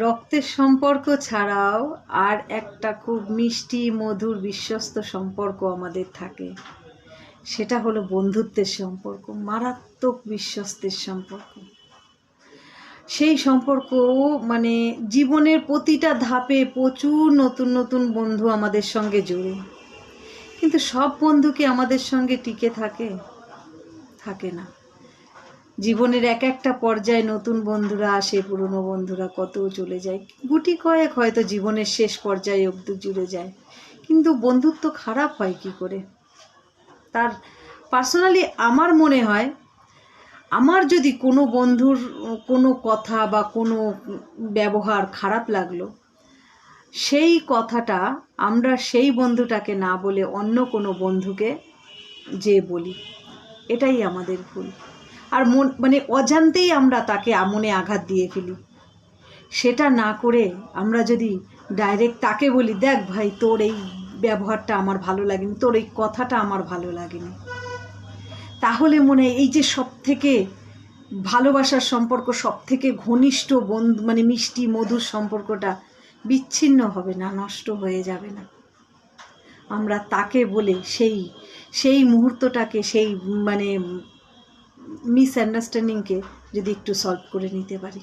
রক্তের সম্পর্ক ছাড়াও আর একটা খুব মিষ্টি মধুর বিশ্বস্ত সম্পর্ক আমাদের থাকে, সেটা হলো বন্ধুত্বের সম্পর্ক, মারাত্মক বিশ্বস্তের সম্পর্ক। সেই সম্পর্ক মানে জীবনের প্রতিটা ধাপে প্রচুর নতুন নতুন বন্ধু আমাদের সঙ্গে জুড়ে, কিন্তু সব বন্ধু কি আমাদের সঙ্গে টিকে থাকে না। জীবনের এক একটা পর্যায়ে নতুন বন্ধুরা আসে, পুরনো বন্ধুরা কত চলে যায়, গুটি কয়েক হয়তো জীবনের শেষ পর্যায়ে অবধি জুড়ে যায়, কিন্তু বন্ধুত্ব খারাপ হয় কি করে? তার পার্সোনালি আমার মনে হয়, আমার যদি কোনো বন্ধুর কোনো কথা বা কোনো ব্যবহার খারাপ লাগলো, সেই কথাটা আমরা সেই বন্ধুটাকে না বলে অন্য কোনো বন্ধুকে যে বলি, এটাই আমাদের ভুল। আর মানে অজান্তেই আমরা তাকে মনে আঘাত দিয়ে ফেলি। সেটা না করে আমরা যদি ডাইরেক্ট তাকে বলি, দেখ ভাই, তোর এই ব্যবহারটা আমার ভালো লাগেনি, তোর এই কথাটা আমার ভালো লাগেনি, তাহলে মনে হয় এই যে সব থেকে ভালোবাসার সম্পর্ক, সব থেকে ঘনিষ্ঠ বন্ধু মানে মিষ্টি মধুর সম্পর্কটা বিচ্ছিন্ন হবে না, নষ্ট হয়ে যাবে না। আমরা তাকে বলে সেই মুহূর্তটাকে, সেই মানে মিসআন্ডারস্ট্যান্ডিংকে যদি একটু সলভ করে নিতে পারি।